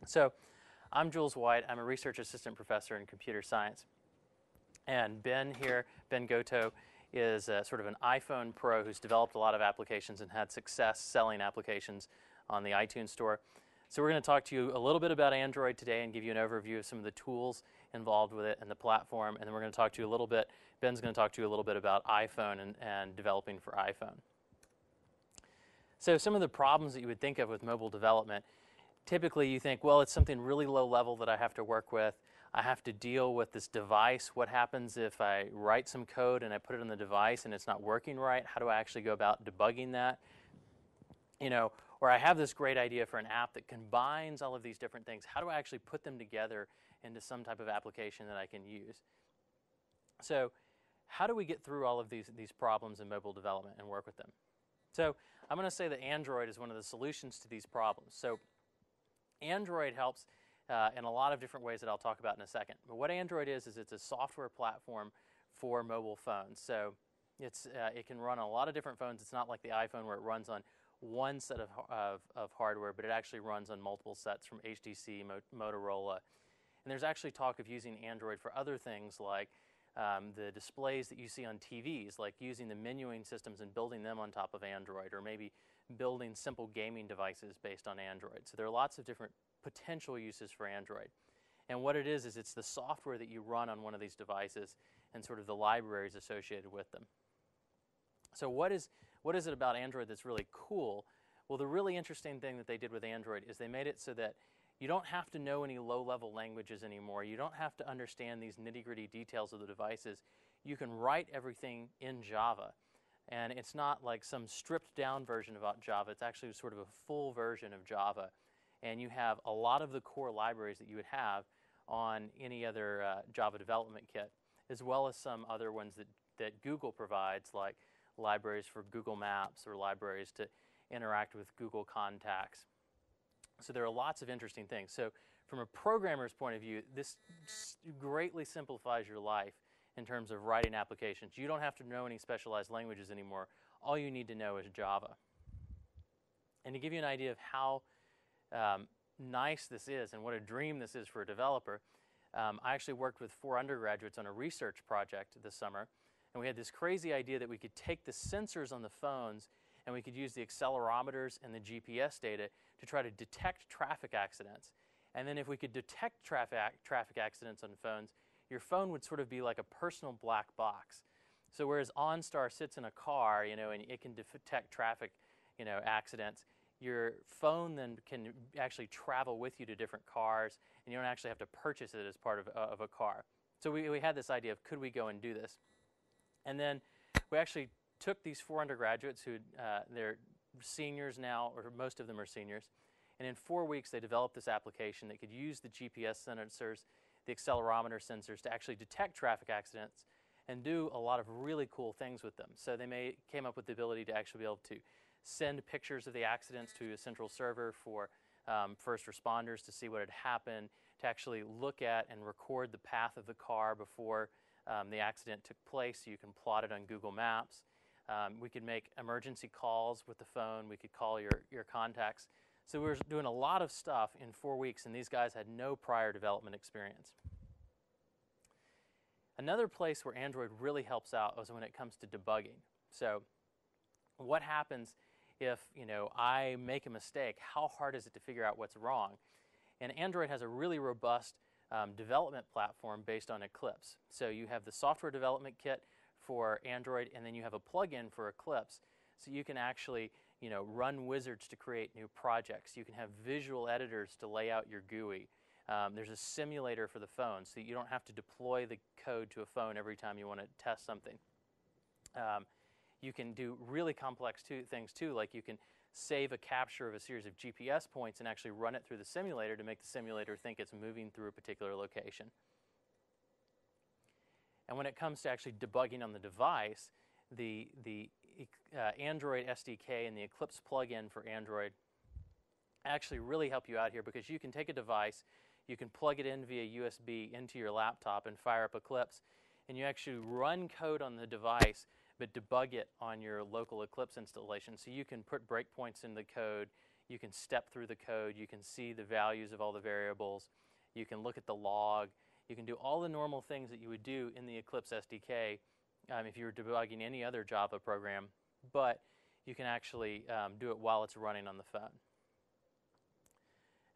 So I'm Jules White. I'm a research assistant professor in computer science. And Ben here, Ben Goto, is sort of an iPhone pro who's developed a lot of applications and had success selling applications on the iTunes store. So we're going to talk to you a little bit about Android today and give you an overview of some of the tools involved with it and the platform. And then we're going to talk to you a little bit, Ben's going to talk to you a little bit about iPhone and developing for iPhone. So some of the problems that you would think of with mobile development, typically you think, well, it's something really low level that I have to work with. I have to deal with this device. What happens if I write some code and I put it on the device and it's not working right? How do I actually go about debugging that? Or I have this great idea for an app that combines all of these different things. How do I actually put them together into some type of application that I can use? So how do we get through all of these problems in mobile development and work with them? So I'm going to say that Android is one of the solutions to these problems. So Android helps in a lot of different ways that I'll talk about in a second. But what Android is it's a software platform for mobile phones. So it can run on a lot of different phones. It's not like the iPhone where it runs on one set of hardware, but it actually runs on multiple sets from HTC, Motorola. And there's actually talk of using Android for other things like the displays that you see on TVs, like using the menuing systems and building them on top of Android, or maybe building simple gaming devices based on Android. So there are lots of different potential uses for Android. And what it is it's the software that you run on one of these devices and sort of the libraries associated with them. So what is it about Android that's really cool? Well, the really interesting thing that they did with Android is they made it so that you don't have to know any low-level languages anymore. You don't have to understand these nitty-gritty details of the devices. You can write everything in Java. And it's not like some stripped-down version of Java. It's actually sort of a full version of Java. And you have a lot of the core libraries that you would have on any other Java development kit, as well as some other ones that Google provides, like libraries for Google Maps or libraries to interact with Google Contacts. So there are lots of interesting things. So from a programmer's point of view, this greatly simplifies your life in terms of writing applications. You don't have to know any specialized languages anymore. All you need to know is Java. And to give you an idea of how nice this is and what a dream this is for a developer, I actually worked with 4 undergraduates on a research project this summer. And we had this crazy idea that we could take the sensors on the phones and we could use the accelerometers and the GPS data to try to detect traffic accidents. And then if we could detect traffic accidents on phones, your phone would sort of be like a personal black box. So whereas OnStar sits in a car, and it can detect traffic, accidents, your phone then can actually travel with you to different cars, and you don't actually have to purchase it as part of a car. So we had this idea of, could we go and do this? And then we actually took these 4 undergraduates who they're seniors now, or most of them are seniors, and in 4 weeks they developed this application that could use the GPS sensors, the accelerometer sensors to actually detect traffic accidents and do a lot of really cool things with them. So they came up with the ability to actually be able to send pictures of the accidents to a central server for first responders to see what had happened, to actually look at and record the path of the car before the accident took place, so you can plot it on Google Maps. We could make emergency calls with the phone. We could call your contacts. So we were doing a lot of stuff in 4 weeks, and these guys had no prior development experience. Another place where Android really helps out is when it comes to debugging. So what happens if I make a mistake? How hard is it to figure out what's wrong? And Android has a really robust development platform based on Eclipse. So you have the software development kit for Android, and then you have a plugin for Eclipse. So you can actually run wizards to create new projects. You can have visual editors to lay out your GUI. There's a simulator for the phone, so you don't have to deploy the code to a phone every time you want to test something. You can do really complex things too, like you can save a capture of a series of GPS points and actually run it through the simulator to make the simulator think it's moving through a particular location. And when it comes to actually debugging on the device, the Android SDK and the Eclipse plugin for Android actually really help you out here, because you can take a device, you can plug it in via USB into your laptop and fire up Eclipse, and you actually run code on the device but debug it on your local Eclipse installation. So you can put breakpoints in the code, You can step through the code. You can see the values of all the variables. You can look at the log. You can do all the normal things that you would do in the Eclipse SDK if you were debugging any other Java program, but you can actually do it while it's running on the phone.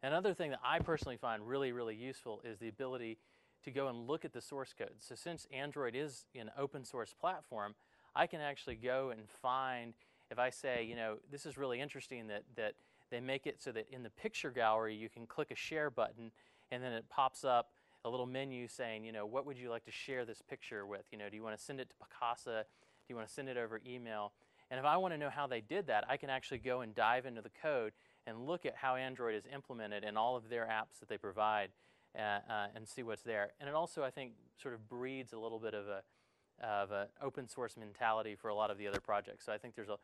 Another thing that I personally find really, really useful is the ability to go and look at the source code. So since Android is an open source platform, I can actually go and find, if I say, you know, this is really interesting that they make it so that in the picture gallery you can click a share button and then it pops up a little menu saying, you know, what would you like to share this picture with? You know, do you want to send it to Picasa? Do you want to send it over email? And if I want to know how they did that, I can actually go and dive into the code and look at how Android is implemented in all of their apps that they provide and see what's there. And it also, I think, sort of breeds a little bit of an open source mentality for a lot of the other projects. So I think there's a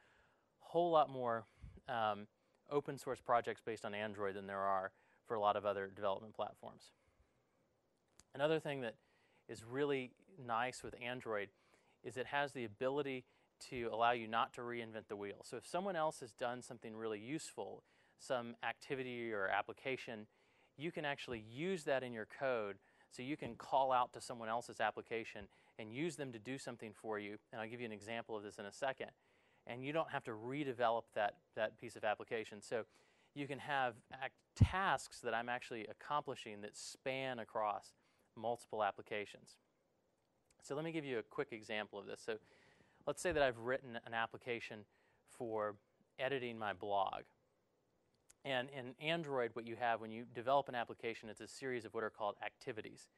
whole lot more open source projects based on Android than there are for a lot of other development platforms. Another thing that is really nice with Android is it has the ability to allow you not to reinvent the wheel. So if someone else has done something really useful, some activity or application, you can actually use that in your code. So you can call out to someone else's application and use them to do something for you. And I'll give you an example of this in a second. And you don't have to redevelop that piece of application. So you can have tasks that I'm actually accomplishing that span across multiple applications. So let me give you a quick example of this. So let's say that I've written an application for editing my blog. And in Android, what you have when you develop an application, it's a series of what are called activities.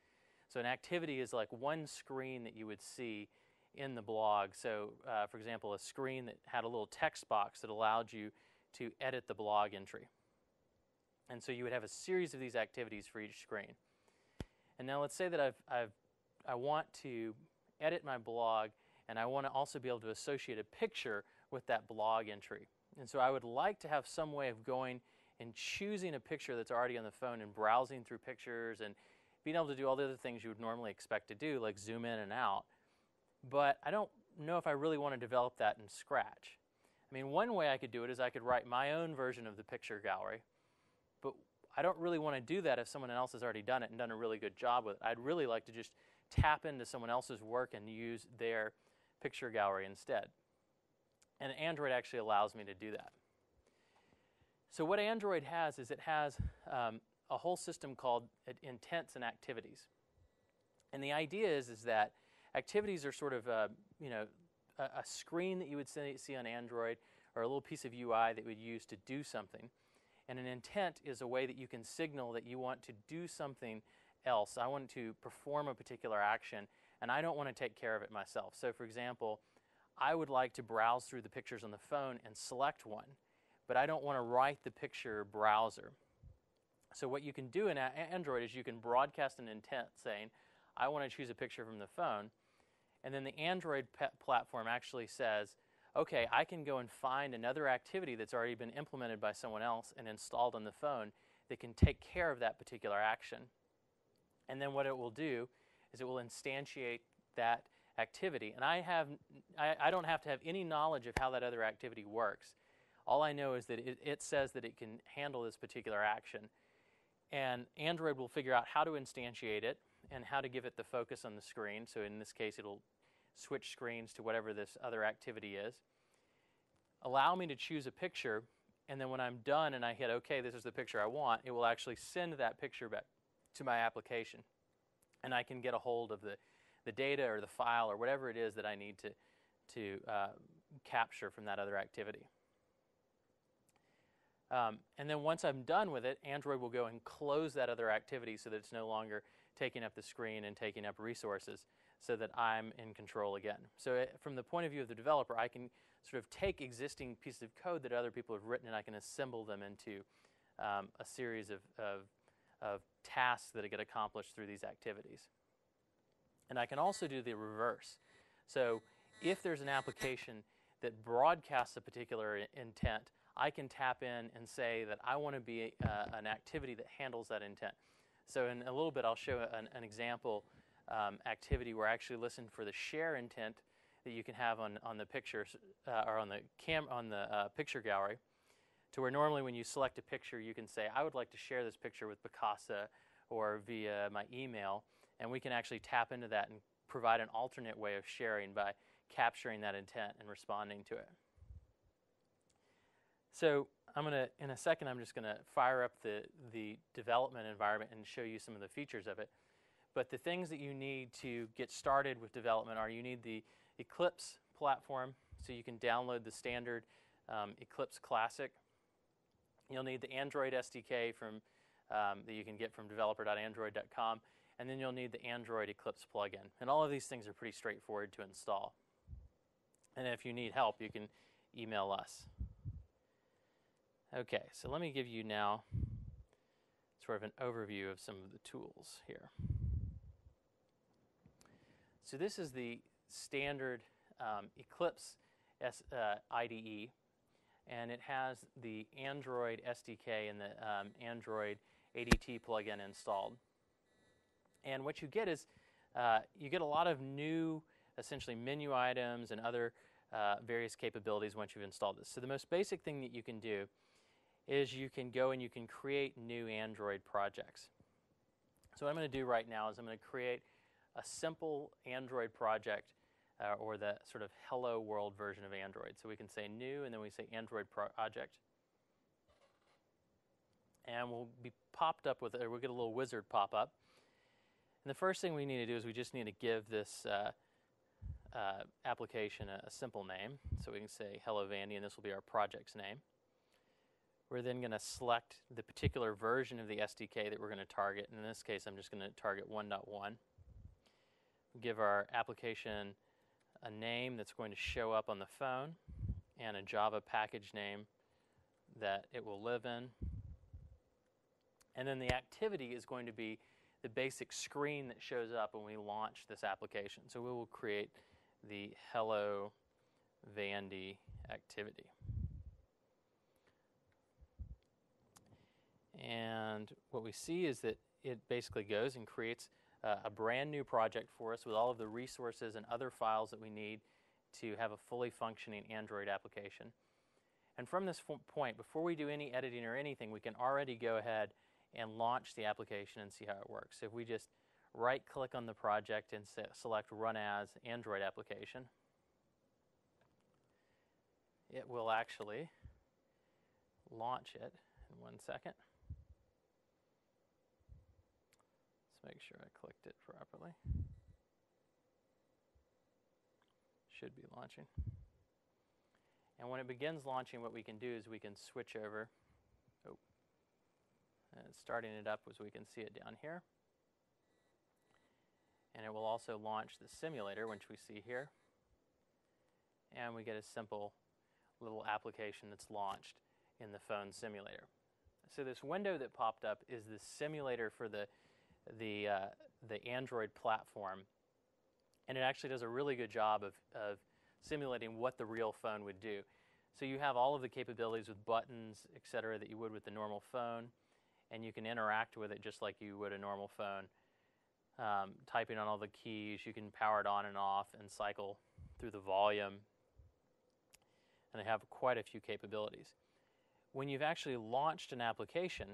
So an activity is like one screen that you would see in the blog. So for example, a screen that had a little text box that allowed you to edit the blog entry. And so you would have a series of these activities for each screen. And now let's say that I want to edit my blog, and I want to also be able to associate a picture with that blog entry. And so I would like to have some way of going and choosing a picture that's already on the phone and browsing through pictures and being able to do all the other things you would normally expect to do, like zoom in and out. But I don't know if I really want to develop that in Scratch. I mean, one way I could do it is I could write my own version of the picture gallery, but I don't really want to do that if someone else has already done it and done a really good job with it. I'd really like to just tap into someone else's work and use their picture gallery instead. And Android actually allows me to do that. So what Android has is it has a whole system called intents and activities. And the idea is that activities are sort of a screen that you would see on Android, or a little piece of UI that you would use to do something. And an intent is a way that you can signal that you want to do something else. I want to perform a particular action, and I don't want to take care of it myself. So for example, I would like to browse through the pictures on the phone and select one, but I don't want to write the picture browser. So what you can do in Android is you can broadcast an intent saying, I want to choose a picture from the phone, and then the Android platform actually says, okay, I can go and find another activity that's already been implemented by someone else and installed on the phone that can take care of that particular action. And then what it will do is it will instantiate that activity. And I don't have to have any knowledge of how that other activity works. All I know is that it says that it can handle this particular action. And Android will figure out how to instantiate it and how to give it the focus on the screen. So in this case, it'll switch screens to whatever this other activity is. Allow me to choose a picture, and then when I'm done and I hit OK, this is the picture I want, it will actually send that picture back to my application. And I can get a hold of the data or the file or whatever it is that I need to capture from that other activity. And then once I'm done with it, Android will go and close that other activity so that it's no longer taking up the screen and taking up resources, so that I'm in control again. So from the point of view of the developer, I can sort of take existing pieces of code that other people have written and I can assemble them into a series of tasks that get accomplished through these activities. And I can also do the reverse. So if there's an application that broadcasts a particular intent, I can tap in and say that I want to be an activity that handles that intent. So in a little bit, I'll show an example activity where I actually listen for the share intent that you can have on the pictures or on the picture gallery to where normally when you select a picture, you can say, I would like to share this picture with Picasa or via my email, and we can actually tap into that and provide an alternate way of sharing by capturing that intent and responding to it. So in a second, I'm just going to fire up the development environment and show you some of the features of it. But the things that you need to get started with development are you need the Eclipse platform, so you can download the standard Eclipse Classic. You'll need the Android SDK from that you can get from developer.android.com, and then you'll need the Android Eclipse plugin. And all of these things are pretty straightforward to install. And if you need help, you can email us. Okay, so let me give you now sort of an overview of some of the tools here. So this is the standard Eclipse IDE, and it has the Android SDK and the Android ADT plugin installed. And what you get is you get a lot of new, essentially, menu items and other various capabilities once you've installed this. So the most basic thing that you can do is you can go and you can create new Android projects. So what I'm going to do right now is I'm going to create a simple Android project or the sort of hello world version of Android. So we can say new and then we say Android project. And we'll be popped up with, or we'll get a little wizard pop up. And the first thing we need to do is we just need to give this application a simple name. So we can say hello Vandy, and this will be our project's name. We're then going to select the particular version of the SDK that we're going to target. And in this case, I'm just going to target 1.1. Give our application a name that's going to show up on the phone and a Java package name that it will live in. And then the activity is going to be the basic screen that shows up when we launch this application. So we will create the Hello Vandy activity. And what we see is that it basically goes and creates a brand new project for us with all of the resources and other files that we need to have a fully functioning Android application. And from this point, before we do any editing or anything, we can already go ahead and launch the application and see how it works. So if we just right-click on the project and select Run As Android Application, it will actually launch it in 1 second. Let's make sure I clicked it properly. Should be launching. And when it begins launching, what we can do is we can switch over. Oh, and it's starting it up as we can see it down here. And it will also launch the simulator, which we see here. And we get a simple little application that's launched in the phone simulator. So this window that popped up is the simulator for the Android platform. And it actually does a really good job of simulating what the real phone would do. So you have all of the capabilities with buttons, etc., that you would with the normal phone, and you can interact with it just like you would a normal phone. Typing on all the keys, you can power it on and off and cycle through the volume. And they have quite a few capabilities. When you've actually launched an application,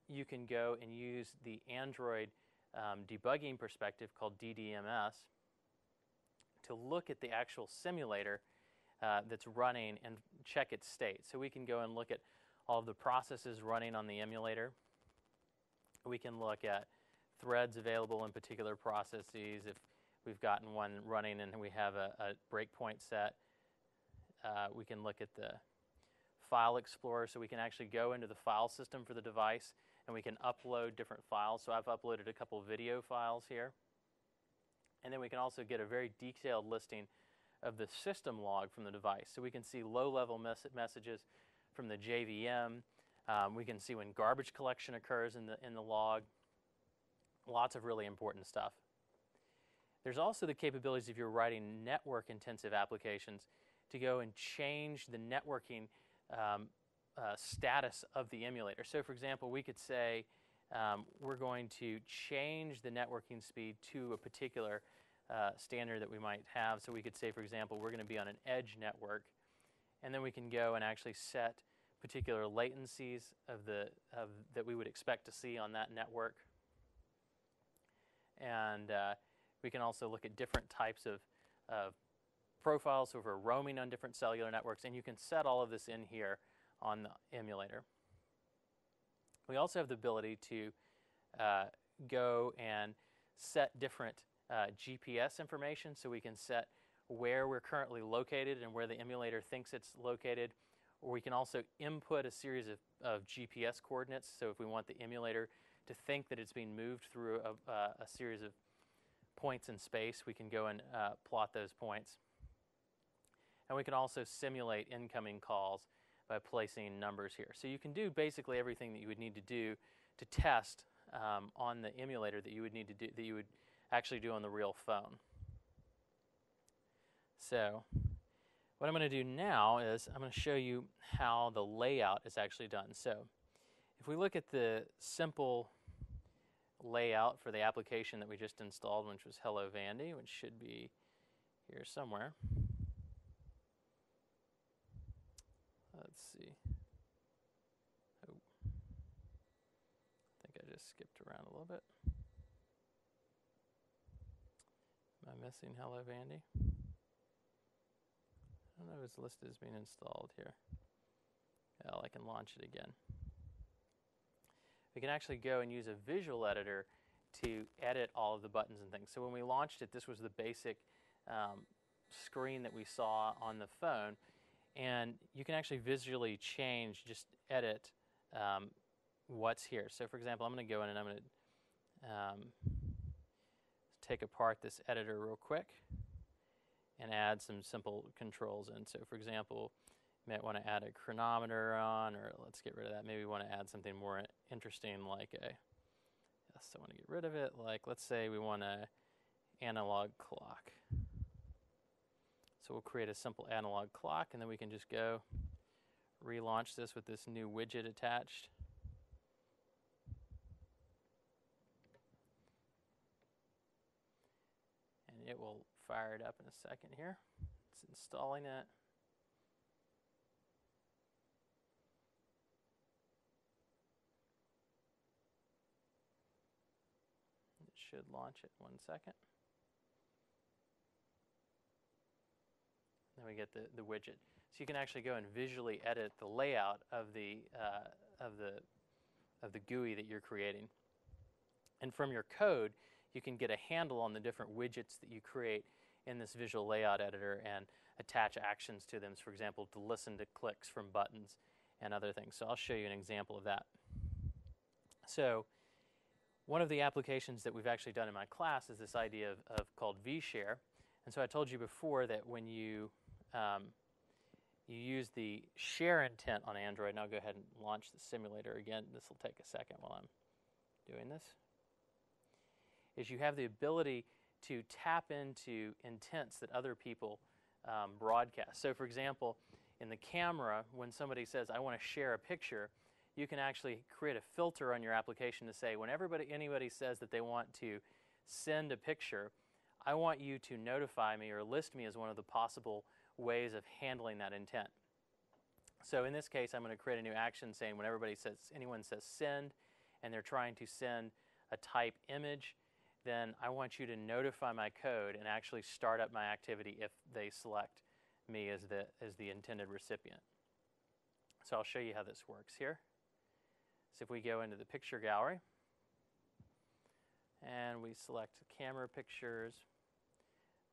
you can go and use the Android debugging perspective called DDMS to look at the actual simulator that's running and check its state. So we can go and look at all of the processes running on the emulator. We can look at threads available in particular processes. If we've gotten one running and we have a breakpoint set, we can look at the File Explorer, so we can actually go into the file system for the device and we can upload different files. So I've uploaded a couple video files here. And then we can also get a very detailed listing of the system log from the device. So we can see low-level messages from the JVM. We can see when garbage collection occurs in the log. Lots of really important stuff. There's also the capabilities if you're writing network-intensive applications to go and change the networking status of the emulator. So for example, we could say we're going to change the networking speed to a particular standard that we might have. So we could say, for example, we're going to be on an edge network, and then we can go and actually set particular latencies that we would expect to see on that network. And we can also look at different types of profiles, so if we're roaming on different cellular networks, and you can set all of this in here on the emulator. We also have the ability to go and set different GPS information, so we can set where we're currently located and where the emulator thinks it's located. Or we can also input a series of GPS coordinates, so if we want the emulator to think that it's being moved through a series of points in space, we can go and plot those points. And we can also simulate incoming calls by placing numbers here. So you can do basically everything that you would need to do to test on the emulator that you would need to do, that you would actually do on the real phone. So what I'm going to do now is I'm going to show you how the layout is actually done. So if we look at the simple layout for the application that we just installed, which was Hello Vandy, which should be here somewhere. Let's see. Oh, I think I just skipped around a little bit. Am I missing Hello Vandy? I don't know if it's listed as being installed here. Well, I can launch it again. We can actually go and use a visual editor to edit all of the buttons and things. So when we launched it, this was the basic screen that we saw on the phone. And you can actually visually change, just edit what's here. So for example, I'm going to go in and I'm going to take apart this editor real quick and add some simple controls in. So for example, you might want to add a chronometer on, or let's get rid of that. Maybe we want to add something more interesting like a, yes, I want to get rid of it. Like, let's say we want an analog clock. So we'll create a simple analog clock, and then we can just go relaunch this with this new widget attached. And it will fire it up in a second here. It's installing it. It should launch it in 1 second. Then we get the widget. So you can actually go and visually edit the layout of the GUI that you're creating. And from your code, you can get a handle on the different widgets that you create in this visual layout editor and attach actions to them. So for example, to listen to clicks from buttons and other things. So I'll show you an example of that. So one of the applications that we've actually done in my class is this idea of called vShare. And so I told you before that when you use the share intent on Android, and I'll go ahead and launch the simulator again. This will take a second while I'm doing this. Is you have the ability to tap into intents that other people broadcast. So for example, in the camera, when somebody says, I want to share a picture, you can actually create a filter on your application to say, when anybody says that they want to send a picture, I want you to notify me or list me as one of the possible ways of handling that intent. So in this case, I'm going to create a new action saying when anyone says send, and they're trying to send a type image, then I want you to notify my code and actually start up my activity if they select me as the intended recipient. So I'll show you how this works here. So if we go into the picture gallery and we select camera pictures,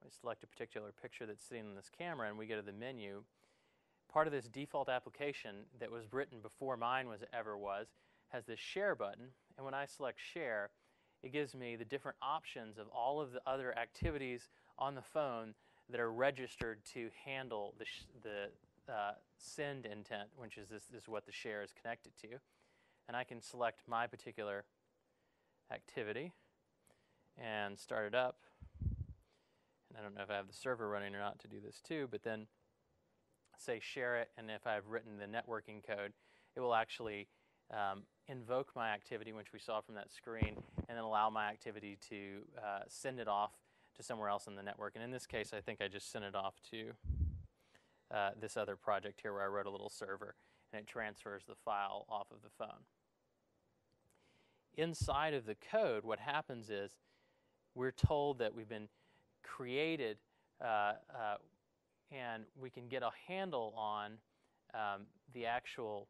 we select a particular picture that's sitting on this camera, and we go to the menu. Part of this default application that was written before mine ever was has this share button, and when I select share, it gives me the different options of all of the other activities on the phone that are registered to handle the send intent, which is this is what the share is connected to. And I can select my particular activity and start it up. And I don't know if I have the server running or not to do this too, but then say share it, and if I've written the networking code, it will actually invoke my activity, which we saw from that screen, and then allow my activity to send it off to somewhere else in the network. And in this case, I think I just sent it off to this other project here where I wrote a little server. and it transfers the file off of the phone. Inside of the code, what happens is we're told that we've been created and we can get a handle on the actual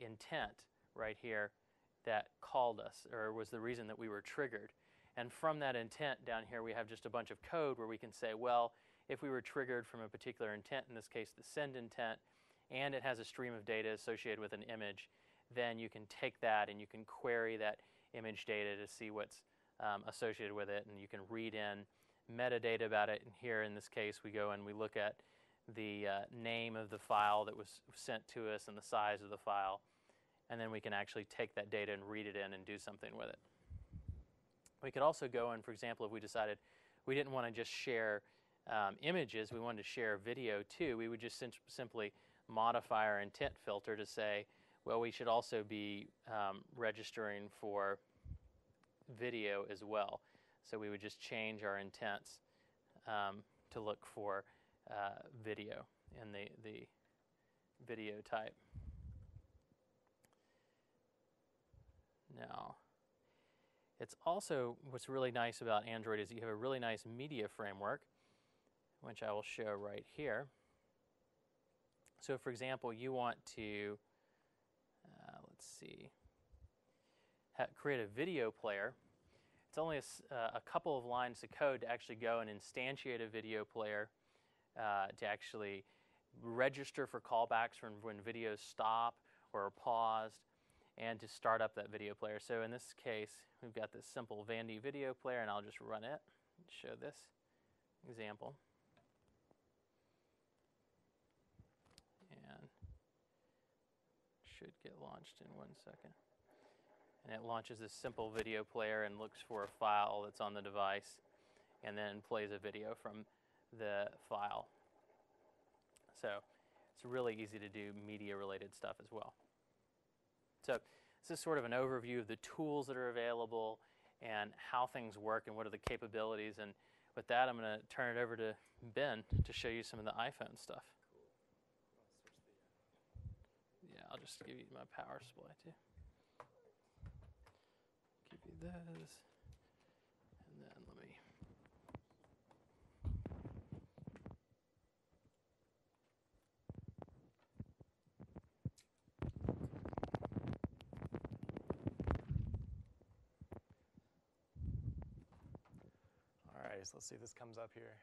intent right here that called us or was the reason that we were triggered. And from that intent down here, we have just a bunch of code where we can say, well, if we were triggered from a particular intent, in this case the send intent, and it has a stream of data associated with an image, then you can take that and you can query that image data to see what's associated with it, and you can read in metadata about it. And here in this case we go and we look at the name of the file that was sent to us and the size of the file, and then we can actually take that data and read it in and do something with it. We could also go and, for example, if we decided we didn't want to just share images, we wanted to share video too, we would just simply modify our intent filter to say, well, we should also be registering for video as well. So we would just change our intents to look for video in the video type. Now, it's also, what's really nice about Android is you have a really nice media framework, which I will show right here. So for example, you want to, let's see, create a video player. It's only a couple of lines of code to actually go and instantiate a video player, to actually register for callbacks from when videos stop or are paused, and to start up that video player. So in this case, we've got this simple Vandy video player, and I'll just run it and show this example. And should get launched in 1 second. And it launches this simple video player and looks for a file that's on the device, and then plays a video from the file. So it's really easy to do media-related stuff as well. So this is sort of an overview of the tools that are available and how things work and what are the capabilities. And with that, I'm going to turn it over to Ben to show you some of the iPhone stuff. Yeah, I'll just give you my power supply too. Give you those. And then let me. So let's see if this comes up here.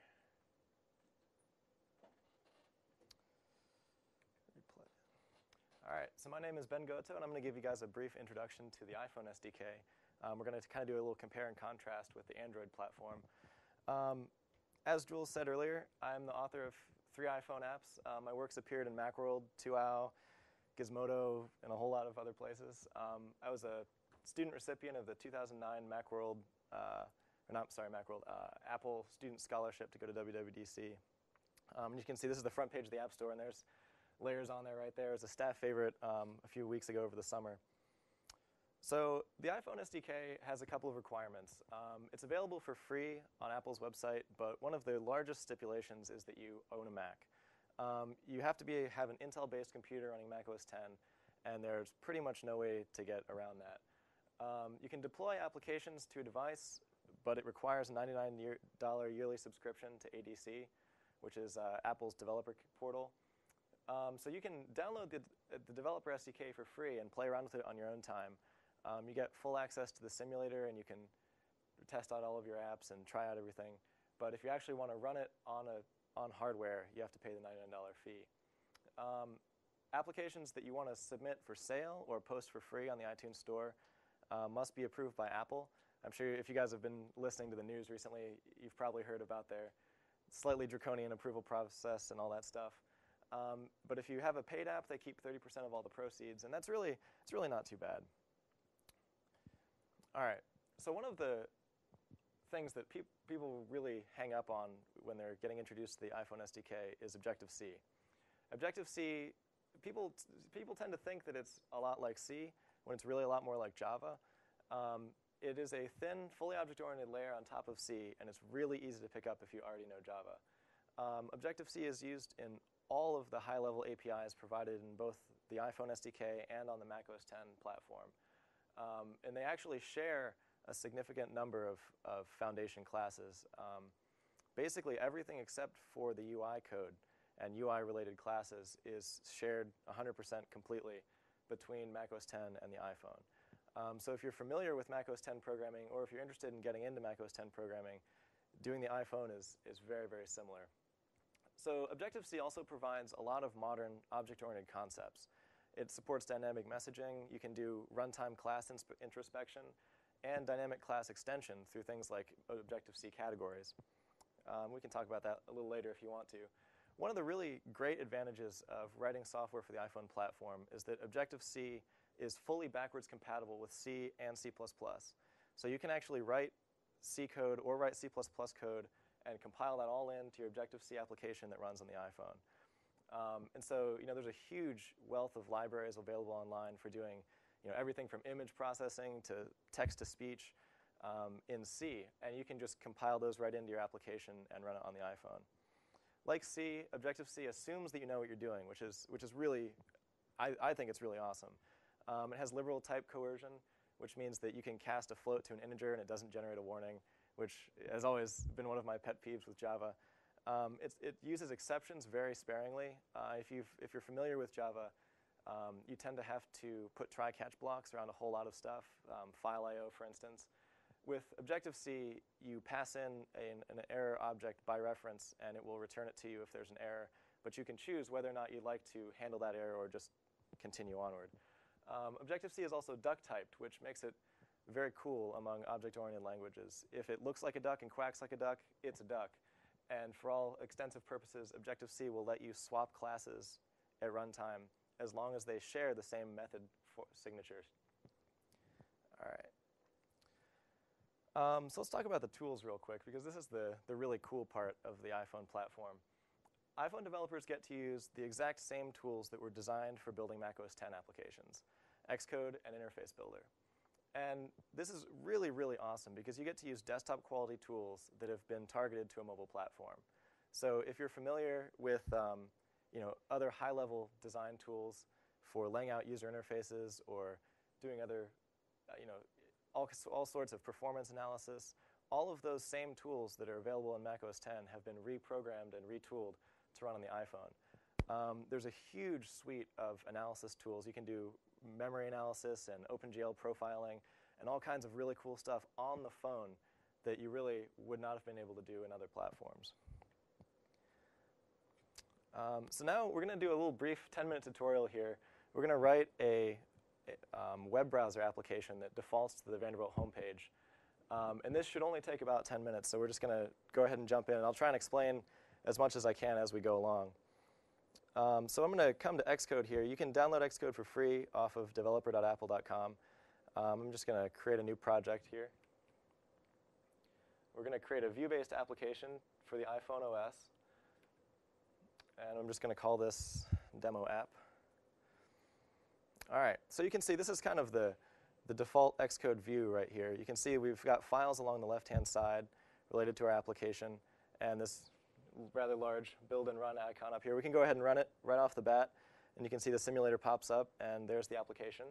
Replay. All right, so my name is Ben Goto, and I'm going to give you guys a brief introduction to the iPhone SDK. We're going to kind of do a little compare and contrast with the Android platform. As Jules said earlier, I'm the author of 3 iPhone apps. My work's appeared in Macworld, 2OW, Gizmodo, and a whole lot of other places. I was a student recipient of the 2009 Macworld Apple Student Scholarship to go to WWDC. And you can see this is the front page of the App Store, and there's layers on there right there. It was a staff favorite a few weeks ago over the summer. So the iPhone SDK has a couple of requirements. It's available for free on Apple's website, but one of the largest stipulations is that you own a Mac. You have to have an Intel-based computer running macOS 10, and there's pretty much no way to get around that. You can deploy applications to a device, but it requires a $99 yearly subscription to ADC, which is Apple's developer portal. So you can download the developer SDK for free and play around with it on your own time. You get full access to the simulator, and you can test out all of your apps and try out everything. But if you actually want to run it on hardware, you have to pay the $99 fee. Applications that you want to submit for sale or post for free on the iTunes Store must be approved by Apple. I'm sure if you guys have been listening to the news recently, you've probably heard about their slightly draconian approval process and all that stuff. But if you have a paid app, they keep 30% of all the proceeds, and it's really not too bad. All right, so one of the things that people really hang up on when they're getting introduced to the iPhone SDK is ObjectiveC. ObjectiveC, people tend to think that it's a lot like C when it's really a lot more like Java. It is a thin, fully object-oriented layer on top of C, and it's really easy to pick up if you already know Java. ObjectiveC is used in all of the high-level APIs provided in both the iPhone SDK and on the macOS 10 platform. And they actually share a significant number of foundation classes. Basically, everything except for the UI code and UI-related classes is shared 100% completely between macOS 10 and the iPhone. So if you're familiar with macOS 10 programming, or if you're interested in getting into macOS 10 programming, doing the iPhone is very, very similar. So ObjectiveC also provides a lot of modern object-oriented concepts. It supports dynamic messaging. You can do runtime class introspection and dynamic class extension through things like ObjectiveC categories. We can talk about that a little later if you want to. One of the really great advantages of writing software for the iPhone platform is that ObjectiveC is fully backwards compatible with C and C++. So you can actually write C code or write C++ code and compile that all into your ObjectiveC application that runs on the iPhone. And so, there's a huge wealth of libraries available online for doing, everything from image processing to text-to-speech in C, and you can just compile those right into your application and run it on the iPhone. Like C, ObjectiveC assumes that you know what you're doing, which is really, I think it's really awesome. It has liberal type coercion, which means that you can cast a float to an integer and it doesn't generate a warning, which has always been one of my pet peeves with Java. It uses exceptions very sparingly. If you're familiar with Java, you tend to have to put try-catch blocks around a whole lot of stuff, file I/O, for instance. With ObjectiveC, you pass in an error object by reference, and it will return it to you if there's an error. But you can choose whether or not you'd like to handle that error or just continue onward. ObjectiveC is also duck-typed, which makes it very cool among object-oriented languages. If it looks like a duck and quacks like a duck, it's a duck. And for all extensive purposes, ObjectiveC will let you swap classes at runtime as long as they share the same method signatures. All right. So let's talk about the tools real quick, because this is the really cool part of the iPhone platform. iPhone developers get to use the exact same tools that were designed for building macOS 10 applications, Xcode and Interface Builder. And this is really, really awesome because you get to use desktop quality tools that have been targeted to a mobile platform. So if you're familiar with other high-level design tools for laying out user interfaces or doing other all sorts of performance analysis, all of those same tools that are available in macOS 10 have been reprogrammed and retooled to run on the iPhone. There's a huge suite of analysis tools. You can do memory analysis and OpenGL profiling and all kinds of really cool stuff on the phone that you really would not have been able to do in other platforms. So now we're going to do a little brief 10-minute tutorial here. We're going to write a web browser application that defaults to the Vanderbilt homepage. And this should only take about 10 minutes, so we're just going to go ahead and jump in. And I'll try and explain as much as I can as we go along. So I'm going to come to Xcode here. You can download Xcode for free off of developer.apple.com. I'm just going to create a new project here. We're going to create a view-based application for the iPhone OS. And I'm just going to call this demo app. All right, so you can see this is kind of the default Xcode view right here. You can see we've got files along the left-hand side related to our application, and this rather large build and run icon up here. We can go ahead and run it right off the bat, and you can see the simulator pops up, and there's the application.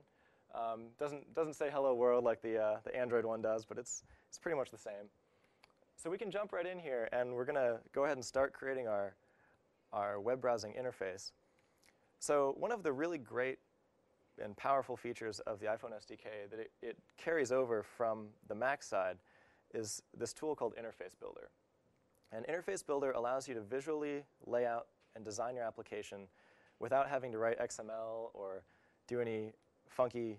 Doesn't say hello world like the Android one does, but it's pretty much the same. So we can jump right in here, and we're going to go ahead and start creating our web browsing interface. So one of the really great and powerful features of the iPhone SDK that it carries over from the Mac side is this tool called Interface Builder. And Interface Builder allows you to visually lay out and design your application without having to write XML or do any funky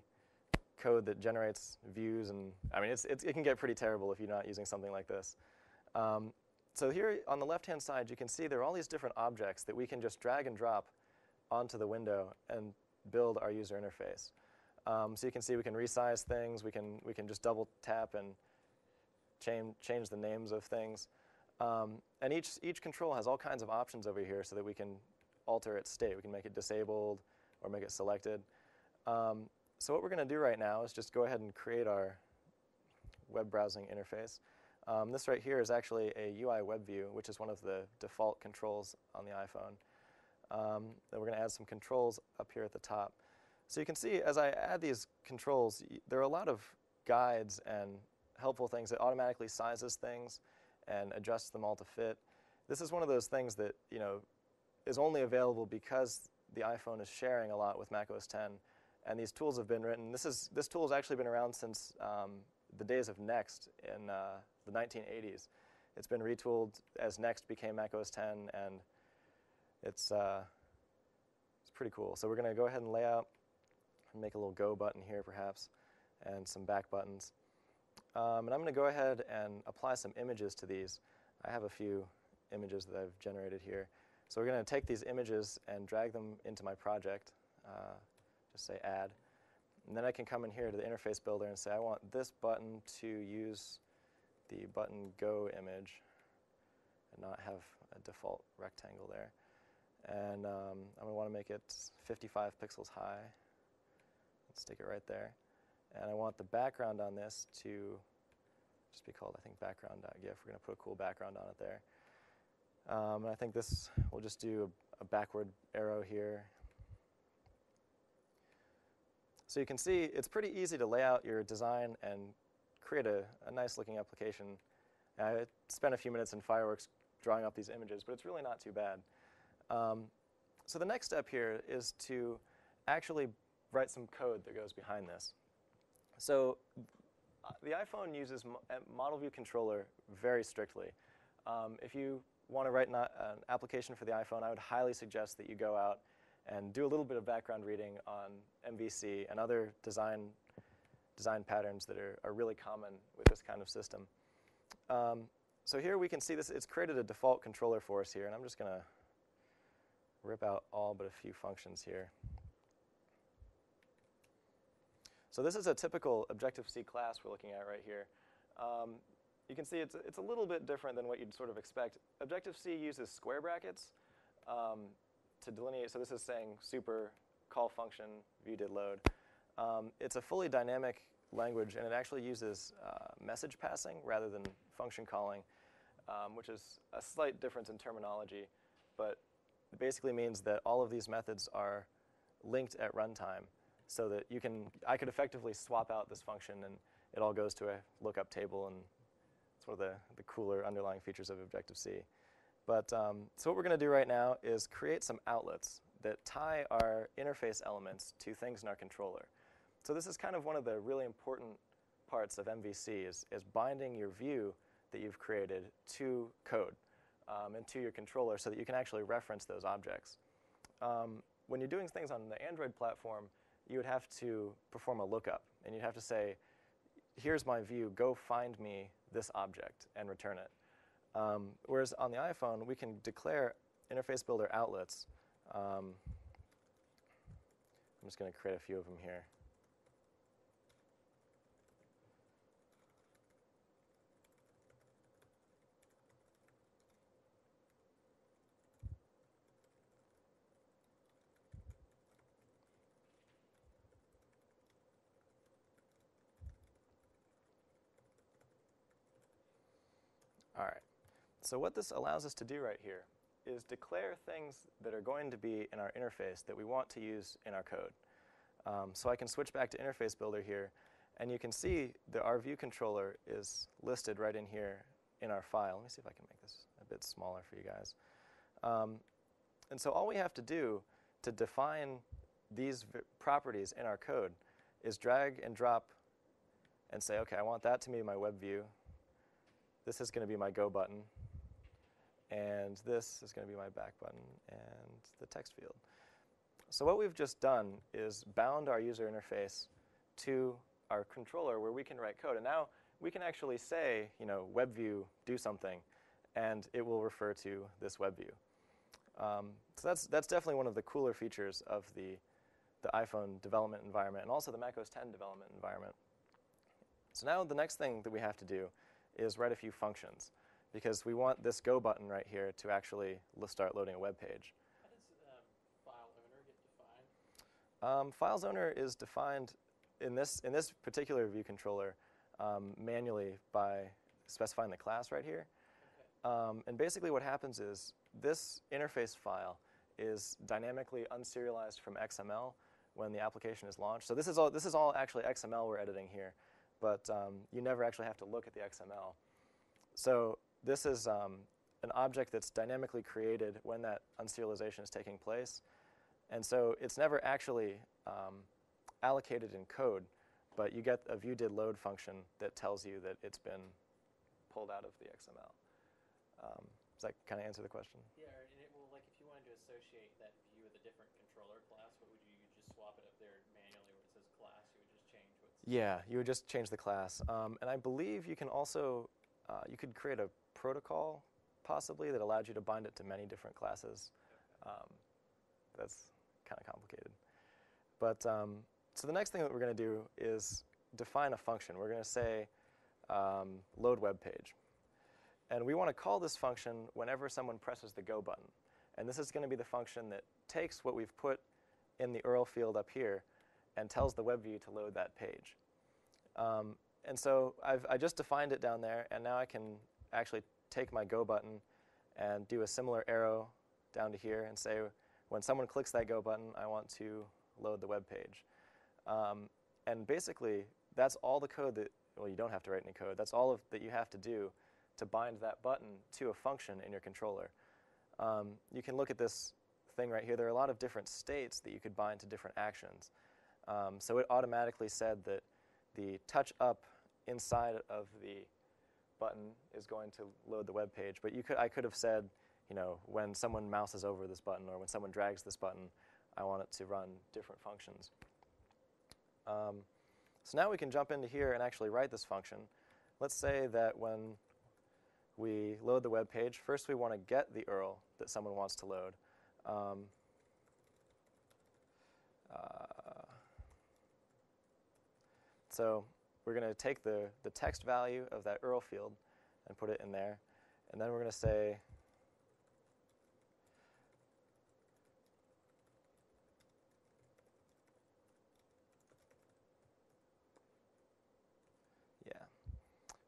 code that generates views. And I mean, it can get pretty terrible if you're not using something like this. So here on the left-hand side, you can see there are all these different objects that we can just drag and drop onto the window and build our user interface. So you can see we can resize things. We can just double tap and change the names of things. And each control has all kinds of options over here so that we can alter its state. We can make it disabled or make it selected. So what we're going to do right now is just go ahead and create our web browsing interface. This right here is actually a UI web view, which is one of the default controls on the iPhone. Then we're going to add some controls up here at the top. So you can see as I add these controls, there are a lot of guides and helpful things. It automatically sizes things and adjusts them all to fit. This is one of those things that is only available because the iPhone is sharing a lot with macOS 10, and these tools have been written. This tool has actually been around since the days of Next in the 1980s. It's been retooled as Next became macOS 10, and it's pretty cool. So we're going to go ahead and lay out and make a little go button here perhaps, and some back buttons. And I'm going to go ahead and apply some images to these. I have a few images that I've generated here. So we're going to take these images and drag them into my project. Just say add. And then I can come in here to the interface builder and say I want this button to use the button go image and not have a default rectangle there. And I'm going to want to make it 55 pixels high. Let's stick it right there. And I want the background on this to just be called, I think, background.gif. We're going to put a cool background on it there. And I think this, we'll just do a backward arrow here. So you can see it's pretty easy to lay out your design and create a nice looking application. I spent a few minutes in Fireworks drawing up these images, but it's really not too bad. So the next step here is to actually write some code that goes behind this. So the iPhone uses model view controller very strictly. If you want to write an application for the iPhone, I would highly suggest that you go out and do a little bit of background reading on MVC and other design patterns that are really common with this kind of system. So here we can see this. It's created a default controller for us here, and I'm just going to rip out all but a few functions here. So this is a typical Objective-C class we're looking at right here. You can see it's a little bit different than what you'd sort of expect. Objective-C uses square brackets to delineate. So this is saying super call function view did load. It's a fully dynamic language, and it actually uses message passing rather than function calling, which is a slight difference in terminology, but it basically means that all of these methods are linked at runtime, so that I could effectively swap out this function and it all goes to a lookup table, and it's one of the cooler underlying features of Objective-C. But so what we're going to do right now is create some outlets that tie our interface elements to things in our controller. So this is kind of one of the really important parts of MVC is binding your view that you've created to code and to your controller so that you can actually reference those objects. When you're doing things on the Android platform, you would have to perform a lookup, and you'd have to say, here's my view, go find me this object and return it. Whereas on the iPhone, we can declare interface builder outlets. I'm just going to create a few of them here. All right. So what this allows us to do right here is declare things that are going to be in our interface that we want to use in our code. So I can switch back to Interface Builder here, and you can see that our view controller is listed right in here in our file. Let me see if I can make this a bit smaller for you guys. And so all we have to do to define these properties in our code is drag and drop and say, okay, I want that to be my web view. This is going to be my go button. And this is going to be my back button and the text field. So what we've just done is bound our user interface to our controller where we can write code. And now we can actually say, web view, do something, and it will refer to this web view. So that's definitely one of the cooler features of the iPhone development environment and also the macOS 10 development environment. So now the next thing that we have to do is write a few functions, because we want this go button right here to actually start loading a web page. How does file owner get defined? Files owner is defined in this particular view controller manually by specifying the class right here. Okay. And basically what happens is this interface file is dynamically unserialized from XML when the application is launched. So this is all actually XML we're editing here, but you never actually have to look at the XML. So this is an object that's dynamically created when that unserialization is taking place. And so it's never actually allocated in code, but you get a viewDidLoad function that tells you that it's been pulled out of the XML. Does that kind of answer the question? Yeah, and it will, like, if you wanted to associate that view with a different controller class, what would you just swap it up there manually where it says class? You would just change what's... Yeah, you would just change the class. And I believe you can also, you could create a protocol, possibly, that allowed you to bind it to many different classes. That's kind of complicated. But so the next thing that we're going to do is define a function. We're going to say load web page. And we want to call this function whenever someone presses the go button. And this is going to be the function that takes what we've put in the Earl field up here and tells the web view to load that page. And so I just defined it down there, and now I can actually take my go button and do a similar arrow down to here and say, when someone clicks that go button, I want to load the web page. And basically, that's all the code that, well, you don't have to write any code. That's all that you have to do to bind that button to a function in your controller. You can look at this thing right here. There are a lot of different states that you could bind to different actions. So it automatically said that the touch up inside of the button is going to load the web page. But I could have said, you know, when someone mouses over this button or when someone drags this button, I want it to run different functions. So now we can jump into here and actually write this function. Let's say that when we load the web page, first we want to get the URL that someone wants to load. So we're going to take the text value of that URL field and put it in there. And then we're going to say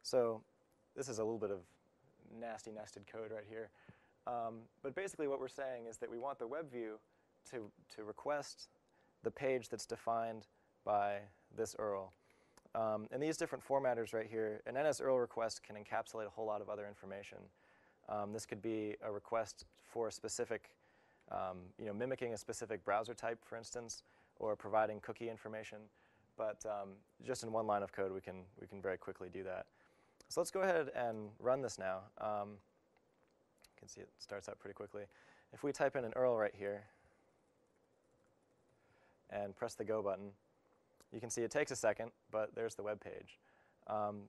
so this is a little bit of nasty nested code right here. But basically what we're saying is that we want the web view to request the page that's defined by this URL. And these different formatters right here, an NS-URL request can encapsulate a whole lot of other information. This could be a request for a specific, mimicking a specific browser type, for instance, or providing cookie information. But just in one line of code, we can very quickly do that. So let's go ahead and run this now. You can see it starts out pretty quickly. If we type in an URL right here and press the go button, you can see it takes a second, but there's the web page.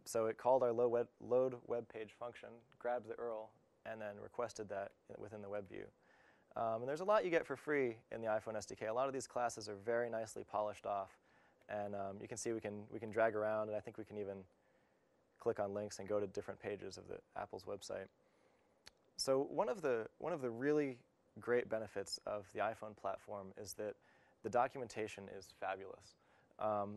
So it called our load web page function, grabbed the URL, and then requested that within the web view. And there's a lot you get for free in the iPhone SDK. A lot of these classes are very nicely polished off. And you can see we can drag around, and I think we can even click on links and go to different pages of the Apple's website. So one of the really great benefits of the iPhone platform is that the documentation is fabulous.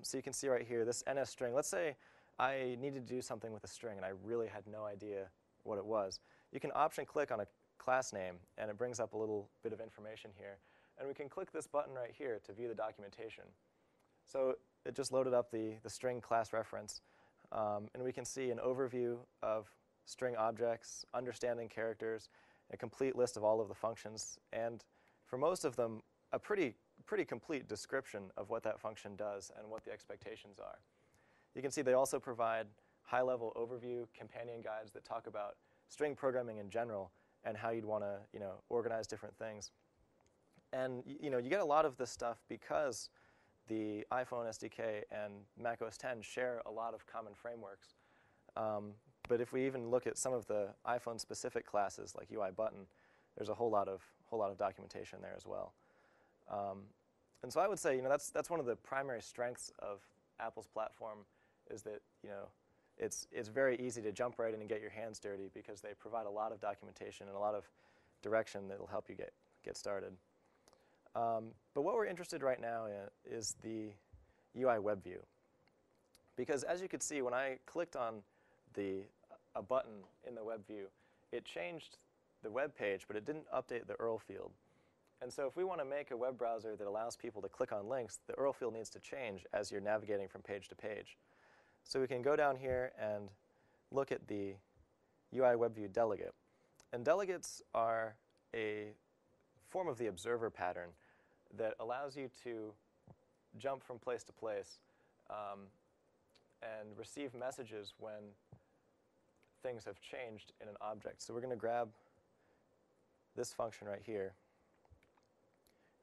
So you can see right here, this NS string, let's say I needed to do something with a string and I really had no idea what it was. You can option click on a class name and it brings up a little bit of information here. And we can click this button right here to view the documentation. So it just loaded up the string class reference. And we can see an overview of string objects, understanding characters, a complete list of all of the functions, and for most of them, a pretty complete description of what that function does and what the expectations are. You can see they also provide high-level overview companion guides that talk about string programming in general and how you'd want to organize different things. And you get a lot of this stuff because the iPhone SDK and macOS 10 share a lot of common frameworks. But if we even look at some of the iPhone-specific classes like UI button, there's a whole lot of documentation there as well. And so I would say that's one of the primary strengths of Apple's platform is that it's very easy to jump right in and get your hands dirty because they provide a lot of documentation and a lot of direction that will help you get started. But what we're interested right now in is the UI web view. Because as you could see, when I clicked on a button in the web view, it changed the web page, but it didn't update the URL field. And so if we want to make a web browser that allows people to click on links, the Earl field needs to change as you're navigating from page to page. So we can go down here and look at the UI WebView delegate. And delegates are a form of the observer pattern that allows you to jump from place to place and receive messages when things have changed in an object. So we're going to grab this function right here.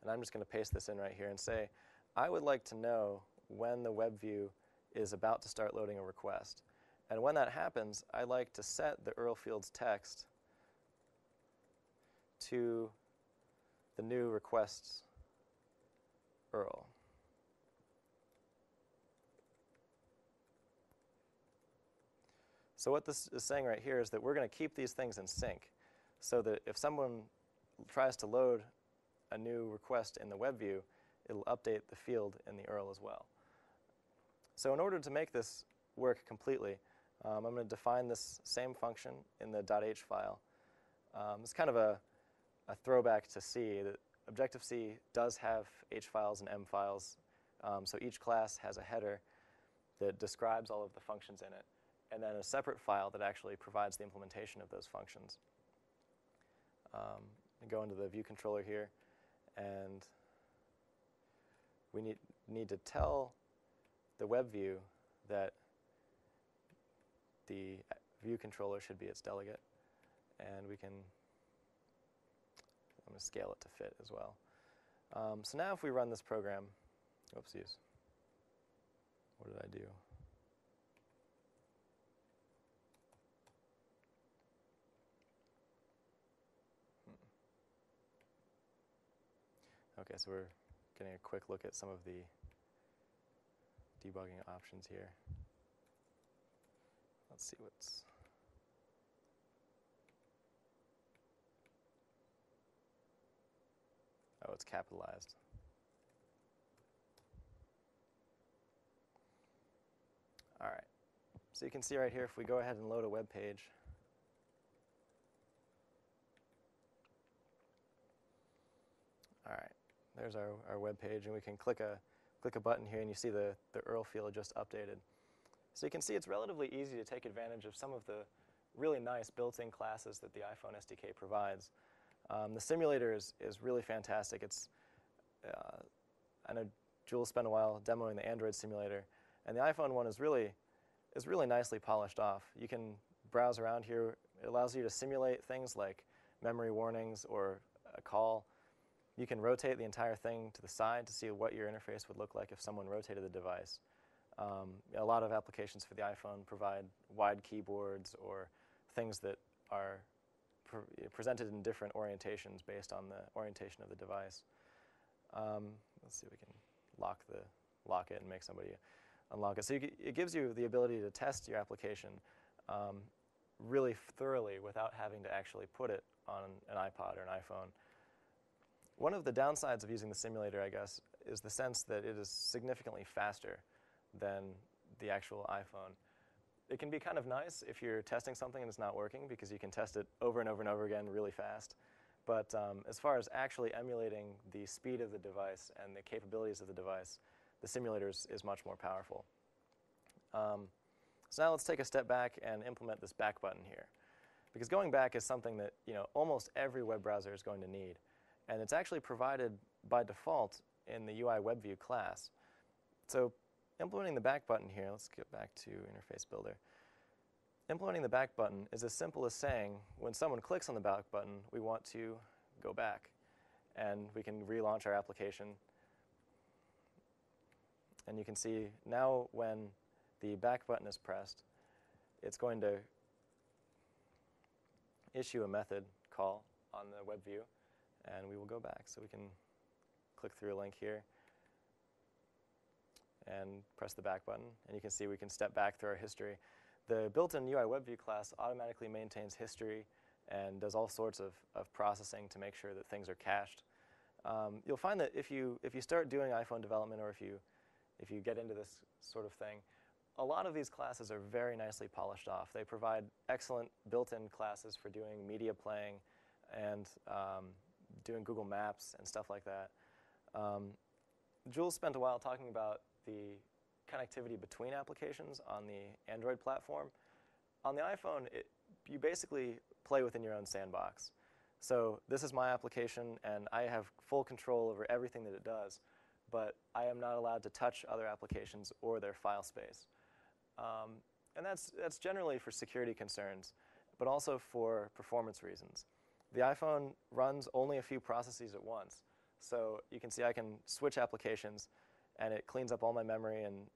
And I'm just going to paste this in right here and say, I would like to know when the web view is about to start loading a request. And when that happens, I like to set the Earl field's text to the new requests Earl. So what this is saying right here is that we're going to keep these things in sync so that if someone tries to load a new request in the web view, it'll update the field in the Earl as well. So in order to make this work completely, I'm going to define this same function in the .h file. It's kind of a throwback to C. That Objective-C does have H files and M files, so each class has a header that describes all of the functions in it, and then a separate file that actually provides the implementation of those functions. Go into the view controller here, and we need to tell the web view that the view controller should be its delegate, and we can, I'm going to scale it to fit as well. So now if we run this program, oopsies, what did I do? Okay, so we're getting a quick look at some of the debugging options here. Let's see what's... Oh, it's capitalized. All right. So you can see right here, if we go ahead and load a web page, all right, there's our web page, and we can click a button here, and you see the Earl field just updated. So you can see it's relatively easy to take advantage of some of the really nice built-in classes that the iPhone SDK provides. The simulator is really fantastic. It's I know Jules spent a while demoing the Android simulator, and the iPhone one is really nicely polished off. You can browse around here. It allows you to simulate things like memory warnings or a call. You can rotate the entire thing to the side to see what your interface would look like if someone rotated the device. A lot of applications for the iPhone provide wide keyboards or things that are presented in different orientations based on the orientation of the device. Let's see if we can lock it and make somebody unlock it. So it gives you the ability to test your application really thoroughly without having to actually put it on an iPod or an iPhone. One of the downsides of using the simulator, I guess, is the sense that it is significantly faster than the actual iPhone. It can be kind of nice if you're testing something and it's not working, because you can test it over and over and over again really fast. But as far as actually emulating the speed of the device and the capabilities of the device, the simulator is much more powerful. So now let's take a step back and implement this back button here. Because going back is something that almost every web browser is going to need. And it's actually provided by default in the UI WebView class. So implementing the back button here, let's get back to Interface Builder. Implementing the back button is as simple as saying, when someone clicks on the back button, we want to go back. And we can relaunch our application. And you can see now when the back button is pressed, it's going to issue a method call on the web view, and we will go back. So we can click through a link here and press the back button, and you can see we can step back through our history. The built-in UI WebView class automatically maintains history and does all sorts of processing to make sure that things are cached. You'll find that if you start doing iPhone development, or if you get into this sort of thing, a lot of these classes are very nicely polished off. They provide excellent built-in classes for doing media playing and doing Google Maps and stuff like that. Jules spent a while talking about the connectivity between applications on the Android platform. On the iPhone, you basically play within your own sandbox. So this is my application, and I have full control over everything that it does, but I am not allowed to touch other applications or their file space. And that's generally for security concerns, but also for performance reasons. The iPhone runs only a few processes at once. So you can see I can switch applications, and it cleans up all my memory, and